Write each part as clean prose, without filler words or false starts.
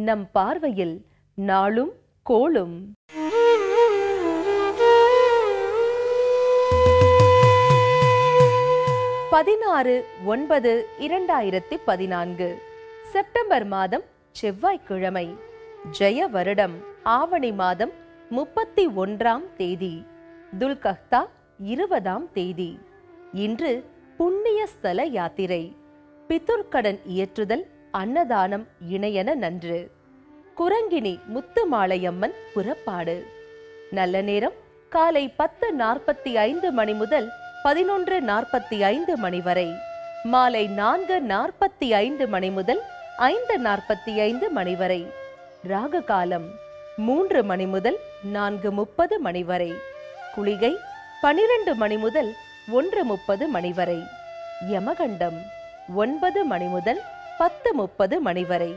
நம் பார்வையில் நாளும் கோளும். பதினாறு 9/2014 செப்டம்பர் மாதம் செவ்வாய்க்கிழமை, ஜெய வருடம் ஆவணி மாதம் 31ஆம் தேதி, துல்கஹ்தா 20ஆம் தேதி. இன்று புண்ணிய ஸ்தல யாத்திரை. பிதுர்க்கடன் இயற்றுதல், அன்னதானம் இணையன நன்று. குரங்கிணி முத்துமாலையம்மன் புறப்பாடு. நல்ல நேரம் காலை 10:45 மணி முதல் 11:45 மணி வரை. மாலை 4:45 மணி முதல் 5:45 மணி வரை. ராகு காலம் 3 மணி முதல் 4:30 மணி வரை. குளிகை 12 மணி முதல் 1:30 மணி வரை. யமகண்டம் 9 மணி முதல் 10:30 மணி வரை.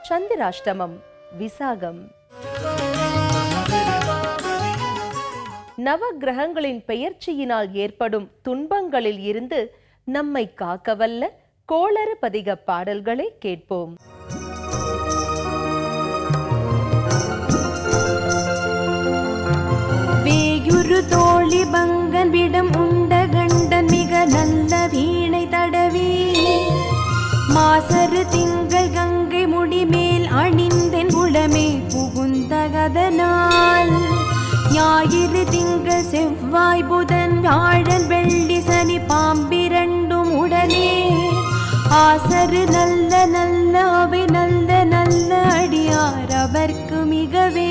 சந்திராஷ்டமம் விசாகம். நவ கிரகங்களின் பெயர்ச்சியினால் ஏற்படும் துன்பங்களில் இருந்து நம்மை காக்கவல்ல கோளறு பதிக பாடல்களை கேட்போம். வேயுரு தோழி பங்கன் விடம் உண்ட கண்டன் மிக நல்ல வீணை தடவி, மாசரு திங்கள் கங்கை முடிமேல் அணிந்தென் உளமே புகுந்தகதனால், ஞாயிறு திங்கள் செவ்வாய் புதன் வியாழன் வெள்ளி சனி பாம்பிரண்டும் உடனே, ஆசரு நல்ல நல்ல அவை நல்ல நல்ல அடியார் அவர்க்கு மிகவே.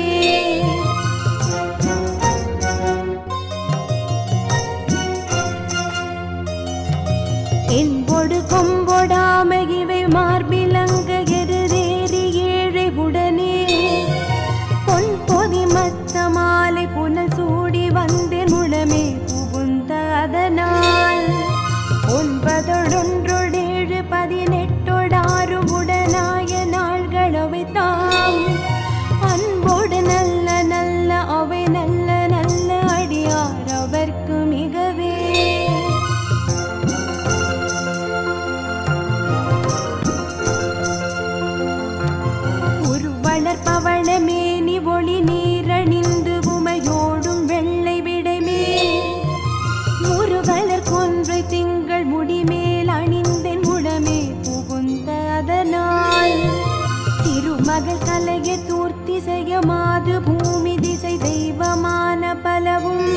என்பொடு கொம்பொடாம இவை மார்பிலங்க எருதேறி ஏழை உடனே, பொன் பொதி மத்த மாலை புனல் சூடி வந்தேன் உளமே புகுந்த அதனால், 9 18 உடனாய நாள்களவை தாம், அன்போடு நல்ல நல்ல அவை நல்ல நல்ல அடியார் அவர்க்கு மிகவே. பவளமேனி ஒளி நீரணிந்து உமையோடும் வெள்ளை விடைமே, முருகலர் கொன்றை திங்கள் முடிமேல் அணிந்தென் உடமே புகுந்த அதனால், திருமகள் கலைய தூர்த்தி செய்ய மாது பூமி திசை தெய்வமான பலவும்,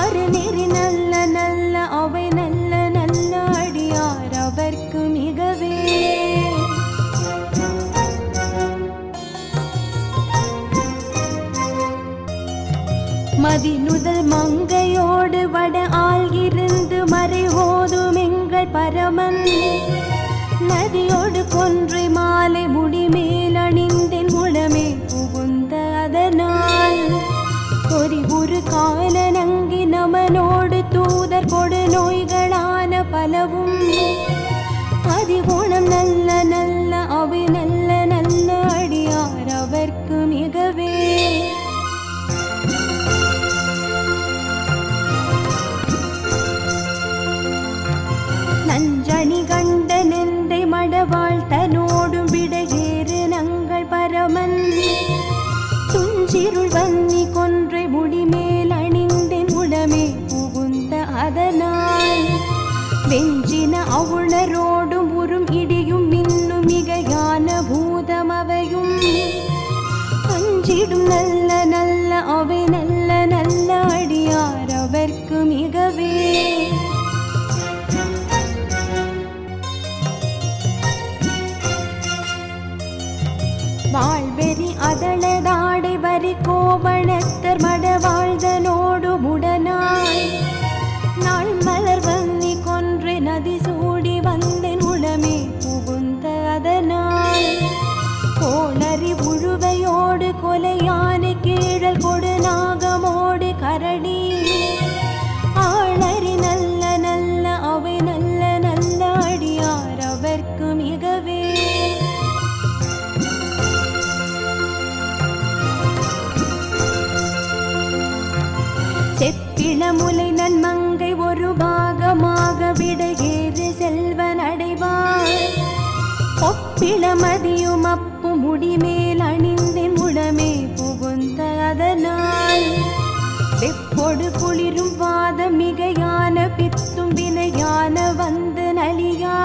அருநெறி நல்ல நல்ல அவை நல்ல நல்ல அடியார் அவர்க்கு மிகவே. மதிநுதல் மங்கையோடு வட ஆள்கிருந்து மறை ஓதும் எங்கள் பரமன், நதியோடு கொன்றை மாலை முடிமேல் அணிந்தென் உளமே புகுந்த அதனால், பொறிவுரு காலனங்கி நமனோடு தூதர் கொடு நோய்களான பலவும், அதிகுணம் நல்ல நல்ல அவை நல்ல நல்ல அடியார் அவர்க்கு மிகவே. நஞ்சணி கண்ட நெந்தை மடவாள் தனோடும் விடையேறு நங்கள் பரமன், துஞ்சிருள் வன்னி கொன்றை முடிமேல் அணிந்தென் உளமே புகுந்த அதனால், வெஞ்சின அவுணரோடும் உறும் இடியும் மின்னும் மிகையான பூதமவையும், அஞ்சிடும் நல்ல நல்ல அவை நல்ல நல்ல அடியார் அவர்க்கு மிகவே. வாழ்வெறி அதளதாடை வரி கோவணத்தர் மடவாழ்தனோடு முடனாய், நாள் மலர் வன்னி கொன்றை நதி சூடி வந்தென் உளமே புகுந்த அதனால், கோளறி உழுவையோடு கொலையான கீழல் கொடு நாகமோடு கரடி, ஆளறி நல்ல நல்ல அவை நல்ல நல்ல அடியார் அவர்க்கு மிகவே. செப்பிளமுலை நன்மங்கை ஒரு பாகமாக விடையேறு செல்வன் அடைவார், ஒப்பிளமதியும் அப்பும் முடிமேல் அணிந்தேன் உடமே புகுந்த அதனால் வெப்பொடு குளிரும் வாதம் மிகையான பித்தும் வினையான வந்து நலியா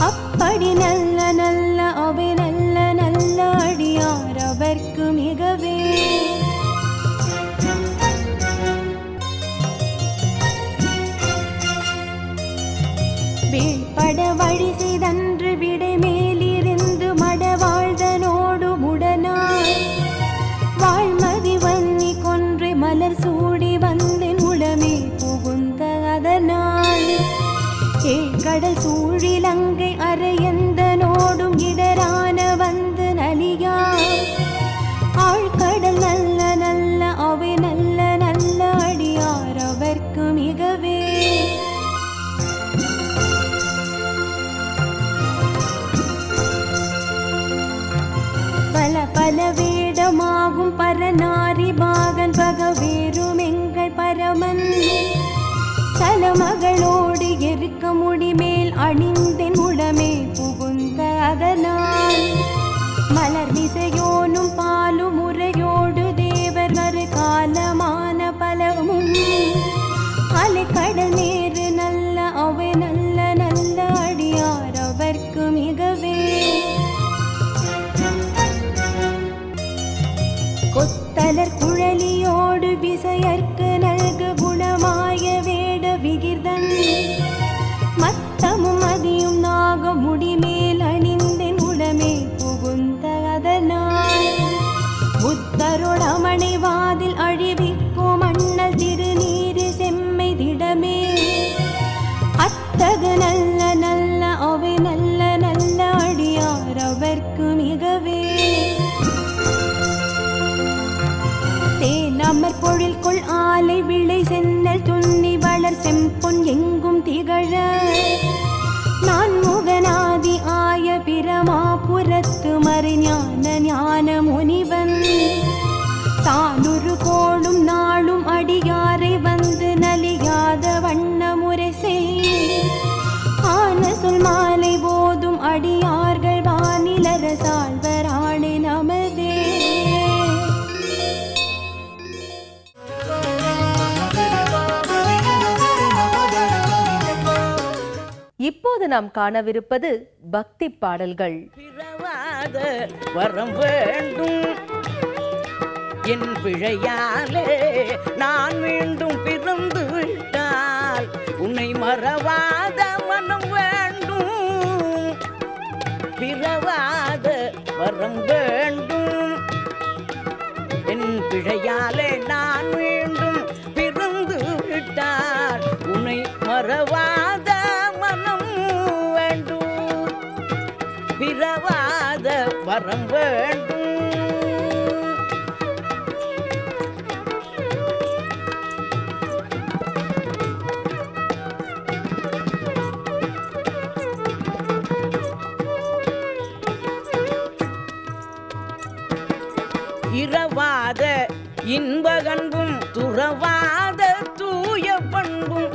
அப்படி நல்ல நல்ல அவை நல்ல நல்ல அடியார் அவர்க்கு மிகவே வீழ்பட வழி செய்தன்று விடை மேலிருந்து மடவாழ்தனோடு உடனாய் வாழ்மதி வன்னி கொன்றை மலர் சூடி வந்தேன் உடமே புகுந்த அதனால் ஏழ்கடல் சூழிலங்கை அரையந்தனோடும் இடரான வந்து நலியா ஆழ்கடல் நல்ல நல்ல அவை நல்ல நல்ல அடியார் அவர்க்கு மிகவே பல பல வேடமாகும் பரநாரி பாகன் பகவேறும் எங்கள் பரமன் சலமகளோடு எருக்க முடிமேல் அணிந்தேன் உடமே புகுந்த அதனால் மலர் மிசையோனும் பாலும் முறையோடு தேவர் வரு காலமான பலமும் அலைக்கடல் நேரு நல்ல அவை நல்ல நல்ல அடியார் அவர்க்கு மிகவே கொத்தலர் குழலியோடு விசையற்கு நல்கு குணமாய வேட விகிர்தன் மத்தமும் மதியும் நாக முடிமேல் அணிந்தேன் உடமே புகுந்த அதனால் புத்தரோடமனை வாதில் அழிவிக்கும் அண்ணல் திருநீரு செம்மை திடமே அத்தகு நல்ல நல்ல அவை நல்ல நல்ல அடியார் அவர்க்கு மிகவே தேனமர் பொழில் கொள் ஆலை விளை சென்னல் துண்ணி வளர் செம்பொன் எங்கும் திகழ நான் முகநாதி ஆய பிரமாபுரத்து மறைஞான ஞான முனிவன் தானுரு கோடும் நாளும் அடியாரை வந்து நலியாத வண்ண முறை செய் ஆன சொல் மாலை போதும் அடியார்கள் வானிலரசாழ்வராணி நமதே இப்போது நாம் காணவிருப்பது பக்தி பாடல்கள். பிறவாத வரம் வேண்டும் என் பிழையாலே நான் மீண்டும் பிறந்து விட்டால் உன்னை மறவாத மனம் வேண்டும். பிறவாத வரம் வேண்டும் என் பிழையாலே நான் மீண்டும் பிறந்து விட்டால் உன்னை மறவாத மனம் வேண்டும். பிறவாத வரம் வேண்டும். இரவாத இன்பகன்பும் துறவாத தூய பண்பும்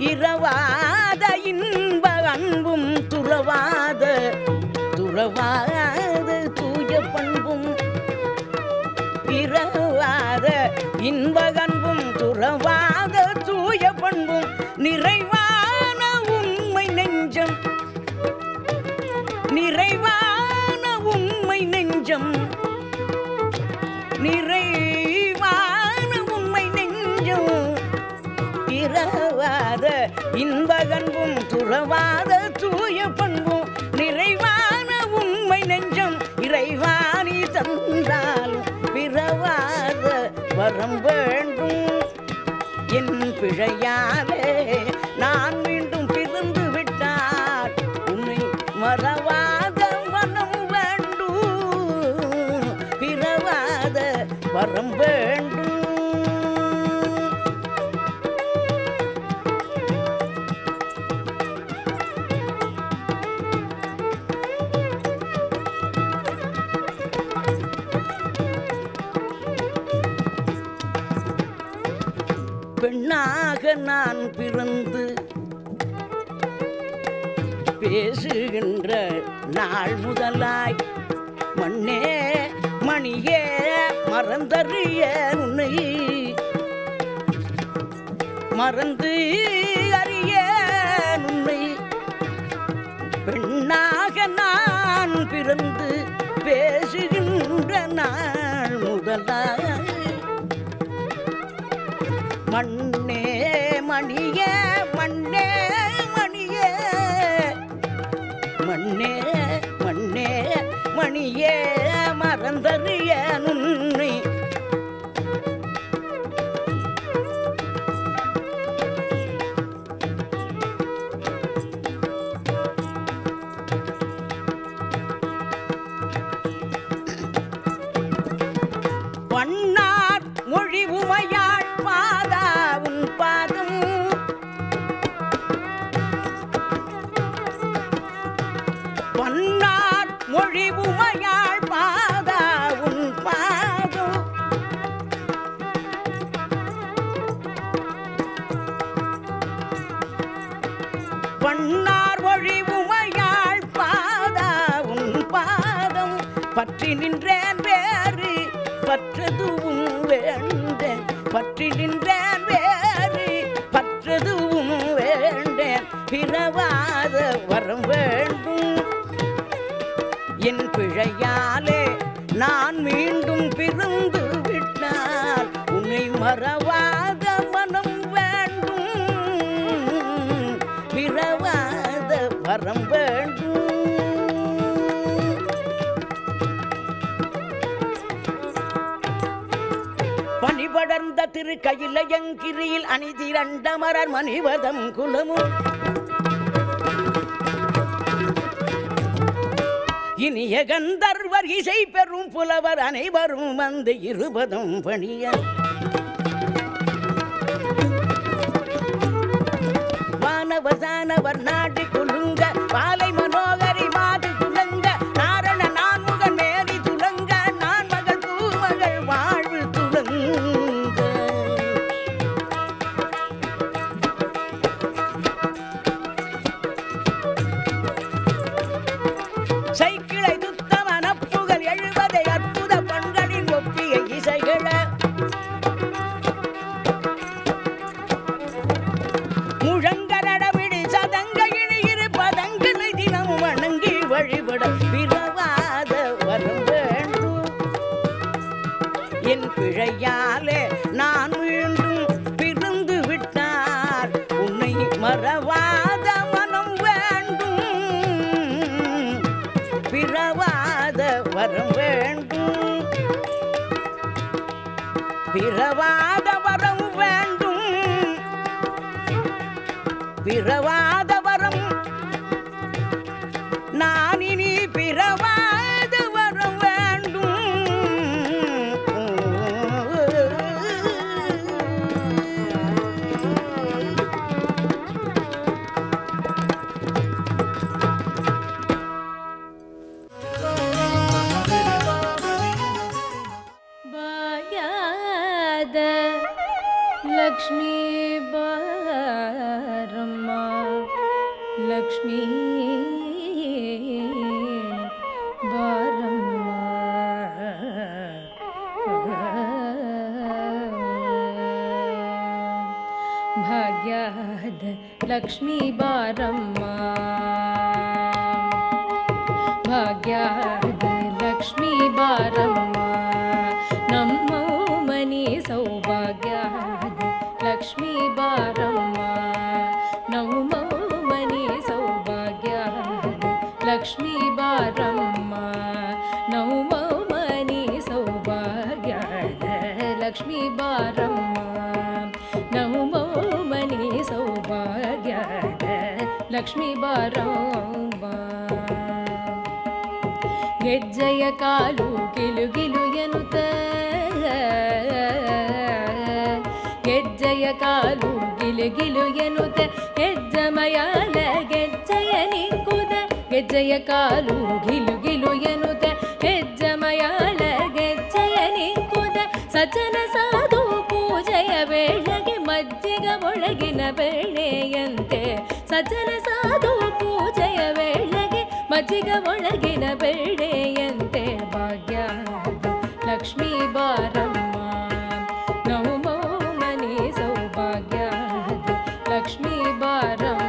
இரவாத இன்ப அன்பும் துறவாத தூய பண்பும் இரவாத இன்ப அன்பும் துறவாத தூய பண்பும் நிறைவான உண்மை நெஞ்சம் நிறைவான உண்மை நெஞ்சம் நிறைவான உண்மை நெஞ்சம் இரவாத இன்பகன்பும் துறவாத தூய பண்பும் நிறைவான உண்மை நெஞ்சம் இறைவாணி தந்தாலும் பிறவாத வரம் வேண்டும். என் பிழையாலே நான் மீண்டும் பிறந்து விட்டார் உன்னை மறவாத மனம் வேண்டும். பிறவாத வரம் வேண்டும். பெண்ணாக நான் பிறந்து பேசுகின்ற நாள் முதலாய் மண்ணே மணியே மறந்தறிய உன்னை மறந்து அறிய உன்னை பெண்ணாக நான் பிறந்து பேசுகின்ற நாள் முதலாய் மண்ணே மணியே மண்ணே மணியே மண்ணே மண்ணே மணியே மறந்தறிய உன்னை பன்னார் மொழி உமையாள் பாதா உன் பாதம் பன்னார் மொழி உமையாள் பாதா உன் பாதம் பன்னார் மொழி உமையாள் பாதா உன் பாதம் பற்றி நின்றேன் வேறு பற்றதுவும் வேண்டேன் பற்றி நின்றேன் வேறு பற்றதுவும் வேண்டேன் பிறவாத வரம் வேண்டும் என் பிழையாலே நான் மீண்டும் பிறந்து விட்டால் உன்னை மறவாத மனம் வேண்டும் பிறவாத வரம் வேண்டும் பணிபடர்ந்த திரு கையிலயங்கிரியில் அணிதிரண்ட மரர் மணிவதம் குலமும் இனிய கந்தர்வர் இசை பெறும் புலவர் அனைவரும் வந்து இருபதும் பணிய வானவசானவர் நாடு குலுங்க பாலை மனோகரி மாது துலங்க நாரண நான்முகன் மேரி துலங்க நான் மகள் பூமகள் வாழ்வு துலங்க சைக்கிளை துத்தமன புகழ் எழுவதை அற்புத பண்களின் ஒப்பிய இசைகள முழங்கரடமிடி சதங்க இரு பதங்களை தினம் வணங்கி வழிபட பிறவாத வரம் வேண்டும் என் பிழையாலே நான் மீண்டும் பிறந்து விட்டார் உன்னை மறவாத மனம் வேண்டும் பிறவாத வரம் வேண்டும் பிறவாத வரம் வேண்டும் பிறவாத வரம் நான் இனி பிறவாத வரம் வேண்டும் ಬಾಯಾದ ಲಕ್ಷ್ಮೀ ಬಾರಮ್ಮ ಲಕ್ಷ್ಮೀ ಬಾರಮ್ಮ ಭಾಗ್ಯದ ಲಕ್ಷ್ಮೀ ಬಾರಮ್ಮ ಭಾಗ್ಯದ ಲಕ್ಷ್ಮೀ ಬಾರಮ್ಮ ನಮ್ಮ ಮನೆ ಸೌಭಾಗ್ಯದ ಲಕ್ಷ್ಮೀ ಬಾರಮ್ಮ ನಮ್ಮ ಮನೆ ಸೌಭಾಗ್ಯದ ಲಕ್ಷ್ಮೀ ಬಾರಮ್ಮ ನಮ್ಮ ಮನೆ ಸೌಭಾಗ್ಯದ ಲಕ್ಷ್ಮೀ ಬಾರಮ್ಮ ನಮ್ಮ ಮನೆ ಸೌಭಾಗ್ಯದ ಲಕ್ಷ್ಮೀ ಬಾರಮ್ಮ ಗೆಜ್ಜೆಯ ಕಾಲು ಗಿಲುಗಿಲು ಎನ್ನುತ್ತ ಗೆಜ್ಜೆಯ ಕಾಲು ಗಿಲುಗಿಲು ಎನ್ನುತ್ತ ಹೆಜ್ಜಮಯಾಲ ಗೆಜ್ಜೆಯ ನಿಕ್ಕುದ ಗೆಜ್ಜೆಯ ಕಾಲು ಗಿಲುಗಿಲು ಎನ್ನುತ್ತ ಹೆಜ್ಜಮಯಾಲ ಗೆಜ್ಜೆಯ ನಿಕ್ಕುದ ಸಜ್ಜನ ಸಾಧು ಪೂಜೆಯ ವೇಳೆಗೆ ಮಜ್ಜಿಗ ಒಳಗಿನ ಬೇಳೆಯಂತೆ ಸಜ್ಜನ ಸಾಧು ಪೂಜೆಯ ನಮೋ ಮನಿ ಸೌಭಾಗ್ಯ ಲಕ್ಷ್ಮೀ ಬಾರಮ್ಮ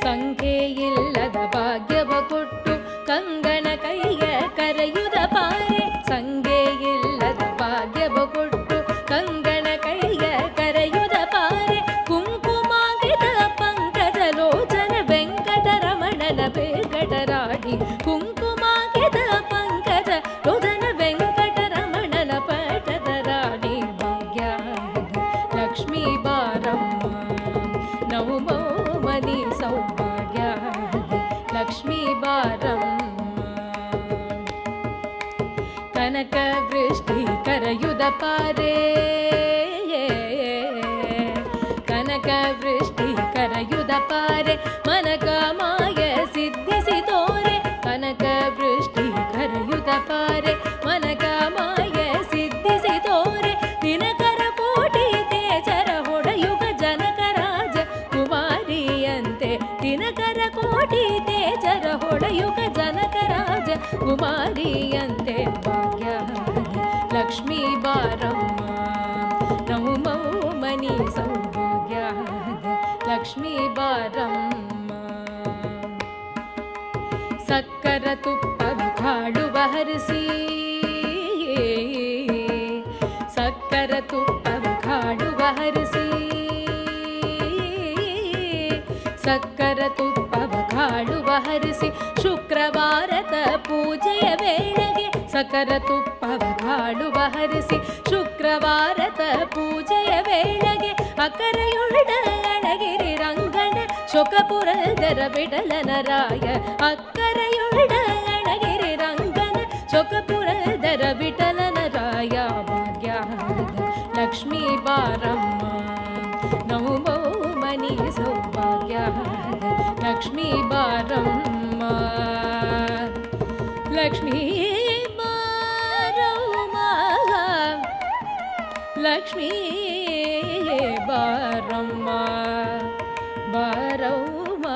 ಸಂಖ್ಯೆಯಿಲ್ಲದ ಭಾಗ್ಯವ ಕೊಟ್ಟು ಕಂಗಣ ಕೈಯ ಕರೆಯುದ ಪಾರೆ ಸಂಖ್ಯೆಯಿಲ್ಲದ ಭಾಗ್ಯವ ಕೊಟ್ಟು ಕಂಗಣ ಕೈಯ ಕರೆಯುದ ಪಾರೆ ಕುಂಕುಮಾಗಿದ ಪಂಕಜ ಲೋಚನ ವೆಂಕಟರಮಣನ ವೆಂಕಟರಾಡಿ ಕುಂಕುಮಾಗಿದ ಪಂಕಜ ಲೋಚನ ವೆಂಕಟರಮಣನ ಪಟದ ರಾಣಿ ಭಾಗ್ಯ ಲಕ್ಷ್ಮೀ ಬಾರಮ್ಮ ನಮೋ ಮನಿ ಸೌಭಾಗ್ಯ ಲಕ್ಷ್ಮೀ ಬಾರಮ್ಮ ಕನಕ ವೃಷ್ಟಿ ಕರೆಯುದ ಪಾರೆ ಕನಕ ವೃಷ್ಟಿ ಕರೆಯುದ ಪಾರೆ ಮನಕ ಮಾಯ ಸಿದ್ಧಿಸಿ ತೋರೆ ಕನಕ ವೃಷ್ಟಿ ಕರೆಯುದ ಪಾರೆ ಮನಕ ಮಾಯ ಸಿದ್ಧಿಸಿ ತೋರೆ ದಿನಕರ ಕೋಟಿ ತೇಜರ ಹೊಡೆಯುಗ ಜನಕ ರಾಜ ಕುಮಾರಿಯಂತೆ ದಿನಕರ ಕೋಟಿ ತೇಜರ ಹೊಡೆಯುಗ ಜನಕ ರಾಜ ಕುಮಾರಿಯಂತೆ ಭಾಗ್ಯ ಲಕ್ಷ್ಮೀ ಬಾರಮ್ಮ ನಮೋ ಮನಿ ಸೌಭಾಗ್ಯ ಲಕ್ಷ್ಮೀ ಬಾರಮ್ಮ ಸಕ್ಕರ ತುಪ್ಪವ ಕಾಡುವ ಹರಿಸಿ ಸಕ್ಕರ ತುಪ್ಪವ ಕಾಡುವ ಹರಿಸಿ ಸಕ್ಕರ ತುಪ್ಪವ ಕಾಡುವ ಹರಿಸಿ ಶುಕ್ರವಾರದ ಪೂಜೆಯ ವೇಳೆಗೆ ಸಕ್ಕರ ತುಪ್ಪವ ಕಾಡುವ ಹರಿಸಿ ಶುಕ್ರವಾರದ ಪೂಜೆಯ ವೇಳೆಗೆ ಅಕರೆಯೊಳ ಅಣಗಿರಿ ರಂಗನ ಶೋಕಪುರದರ ಬಿಡಲನ ರಾಯ ಅಕ್ಕರೆಯೊಳ ಅಣಗಿರಿ ರಂಗನ ಶೋಕಪುರದರ ಬಿಡಲನ ರಾಯ ಭಾಗ್ಯ ಲಕ್ಷ್ಮೀ ಬಾರಮ್ಮ ನಮೋ ಮನಿ ಸೌಭಾಗ್ಯ ಲಕ್ಷ್ಮೀ ಬಾರಮ್ಮ ಲಕ್ಷ್ಮೀ ಬಾರಮ್ಮ ಲಕ್ಷ್ಮೀ ಬಾರಮ್ಮ ಬಾರಮ್ಮ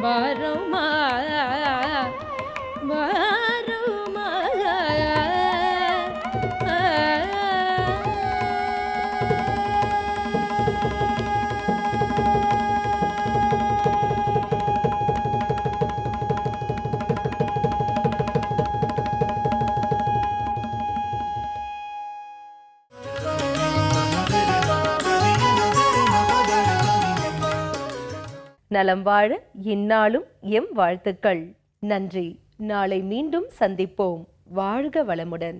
ಬಾರಮ್ಮ ಬಾರಮ್ಮ நலம் வாழ இந்நாளும் எம் வாழ்த்துக்கள். நன்றி. நாளை மீண்டும் சந்திப்போம். வாழ்க வளமுடன்.